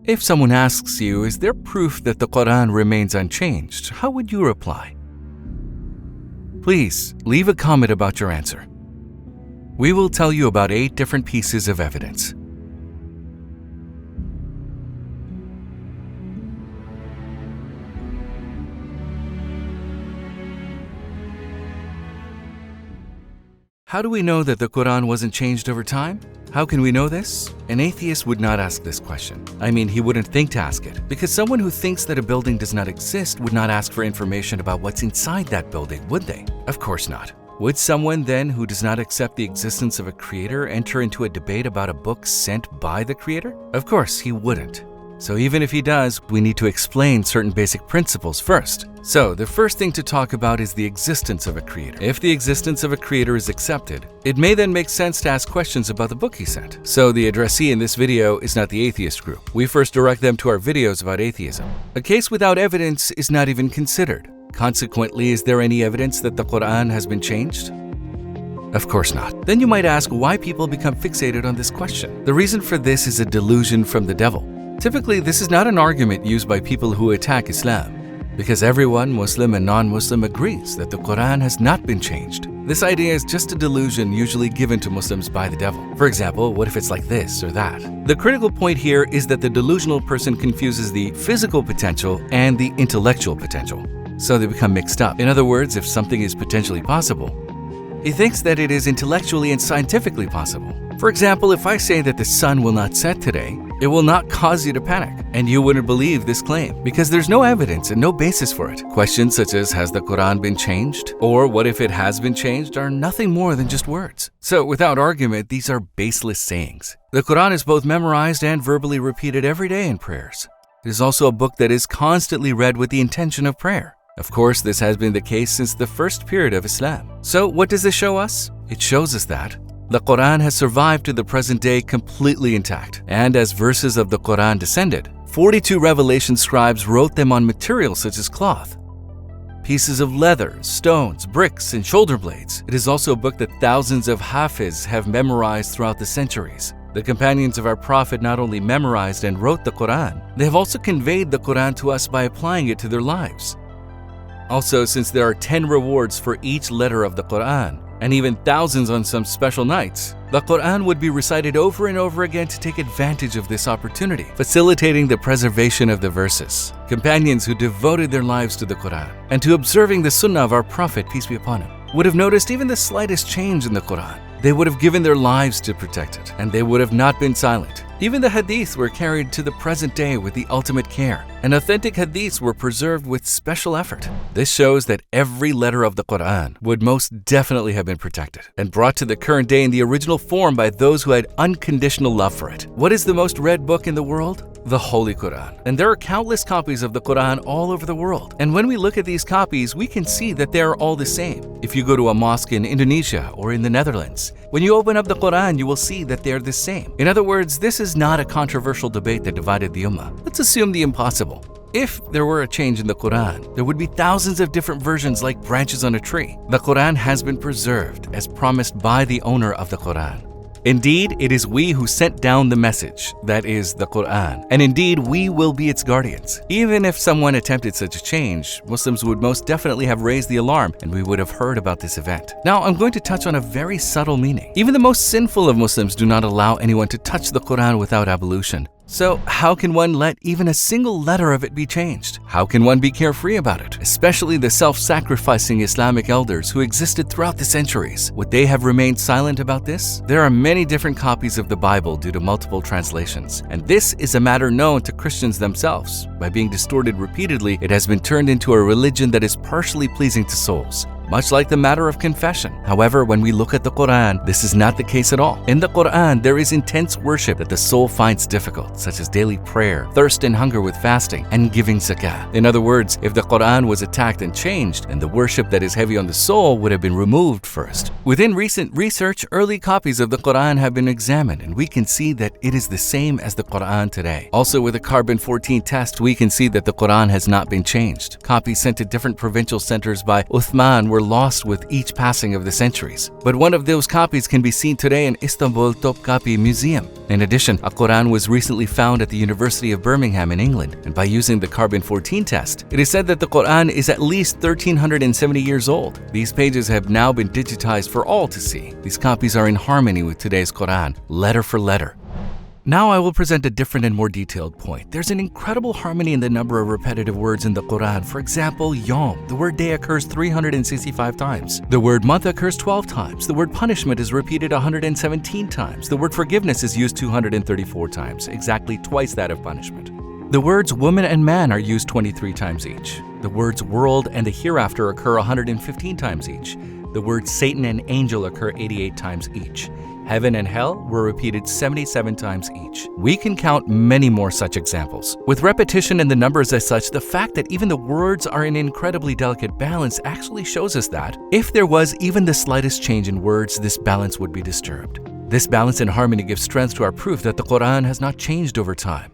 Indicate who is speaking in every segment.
Speaker 1: If someone asks you, is there proof that the Qur'an remains unchanged, how would you reply? Please leave a comment about your answer. We will tell you about 8 different pieces of evidence. How do we know that the Qur'an wasn't changed over time? How can we know this? An atheist would not ask this question. I mean, he wouldn't think to ask it, because someone who thinks that a building does not exist would not ask for information about what's inside that building, would they? Of course not. Would someone then who does not accept the existence of a creator enter into a debate about a book sent by the creator? Of course, he wouldn't. So even if he does, we need to explain certain basic principles first. So the first thing to talk about is the existence of a creator. If the existence of a creator is accepted, it may then make sense to ask questions about the book he sent. So the addressee in this video is not the atheist group. We first direct them to our videos about atheism. A case without evidence is not even considered. Consequently, is there any evidence that the Qur'an has been changed? Of course not. Then you might ask why people become fixated on this question. The reason for this is a delusion from the devil. Typically, this is not an argument used by people who attack Islam, because everyone, Muslim and non-Muslim, agrees that the Qur'an has not been changed. This idea is just a delusion usually given to Muslims by the devil. For example, what if it's like this or that? The critical point here is that the delusional person confuses the physical potential and the intellectual potential, so they become mixed up. In other words, if something is potentially possible, he thinks that it is intellectually and scientifically possible. For example, if I say that the sun will not set today, it will not cause you to panic, and you wouldn't believe this claim because there's no evidence and no basis for it. Questions such as, has the Qur'an been changed? Or what if it has been changed are nothing more than just words. So without argument, these are baseless sayings. The Qur'an is both memorized and verbally repeated every day in prayers. It is also a book that is constantly read with the intention of prayer. Of course, this has been the case since the first period of Islam. So what does this show us? It shows us that the Qur'an has survived to the present day completely intact, and as verses of the Qur'an descended, 42 revelation scribes wrote them on materials such as cloth, pieces of leather, stones, bricks, and shoulder blades. It is also a book that thousands of Hafiz have memorized throughout the centuries. The companions of our Prophet not only memorized and wrote the Qur'an, they have also conveyed the Qur'an to us by applying it to their lives. Also, since there are 10 rewards for each letter of the Qur'an, and even thousands on some special nights, the Qur'an would be recited over and over again to take advantage of this opportunity, facilitating the preservation of the verses. Companions who devoted their lives to the Qur'an and to observing the Sunnah of our Prophet, peace be upon him, would have noticed even the slightest change in the Qur'an. They would have given their lives to protect it, and they would have not been silent. Even the hadiths were carried to the present day with the ultimate care, and authentic hadiths were preserved with special effort. This shows that every letter of the Qur'an would most definitely have been protected and brought to the current day in the original form by those who had unconditional love for it. What is the most read book in the world? The Holy Qur'an. And there are countless copies of the Qur'an all over the world. And when we look at these copies, we can see that they are all the same. If you go to a mosque in Indonesia or in the Netherlands, when you open up the Qur'an, you will see that they are the same. In other words, this is not a controversial debate that divided the Ummah. Let's assume the impossible. If there were a change in the Qur'an, there would be thousands of different versions like branches on a tree. The Qur'an has been preserved as promised by the owner of the Qur'an. Indeed, it is we who sent down the message, that is, the Qur'an, and indeed we will be its guardians. Even if someone attempted such a change, Muslims would most definitely have raised the alarm and we would have heard about this event. Now, I'm going to touch on a very subtle meaning. Even the most sinful of Muslims do not allow anyone to touch the Qur'an without ablution. So how can one let even a single letter of it be changed? How can one be carefree about it? Especially the self-sacrificing Islamic elders who existed throughout the centuries. Would they have remained silent about this? There are many different copies of the Bible due to multiple translations, and this is a matter known to Christians themselves. By being distorted repeatedly, it has been turned into a religion that is partially pleasing to souls, much like the matter of confession. However, when we look at the Qur'an, this is not the case at all. In the Qur'an, there is intense worship that the soul finds difficult, such as daily prayer, thirst and hunger with fasting, and giving zakah. In other words, if the Qur'an was attacked and changed, then the worship that is heavy on the soul would have been removed first. Within recent research, early copies of the Qur'an have been examined, and we can see that it is the same as the Qur'an today. Also, with a carbon-14 test, we can see that the Qur'an has not been changed. Copies sent to different provincial centers by Uthman were lost with each passing of the centuries. But one of those copies can be seen today in Istanbul Topkapi Museum. In addition, a Qur'an was recently found at the University of Birmingham in England, and by using the carbon-14 test, it is said that the Qur'an is at least 1,370 years old. These pages have now been digitized for all to see. These copies are in harmony with today's Qur'an, letter for letter. Now I will present a different and more detailed point. There's an incredible harmony in the number of repetitive words in the Qur'an. For example, yom, the word day occurs 365 times. The word month occurs 12 times. The word punishment is repeated 117 times. The word forgiveness is used 234 times, exactly twice that of punishment. The words woman and man are used 23 times each. The words world and the hereafter occur 115 times each. The words Satan and angel occur 88 times each. Heaven and hell were repeated 77 times each. We can count many more such examples. With repetition and the numbers as such, the fact that even the words are in incredibly delicate balance actually shows us that if there was even the slightest change in words, this balance would be disturbed. This balance and harmony gives strength to our proof that the Qur'an has not changed over time.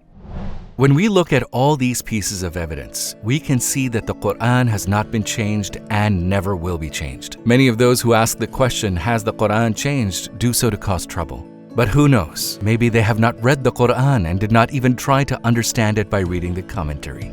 Speaker 1: When we look at all these pieces of evidence, we can see that the Qur'an has not been changed and never will be changed. Many of those who ask the question, has the Qur'an changed, do so to cause trouble. But who knows, maybe they have not read the Qur'an and did not even try to understand it by reading the commentary.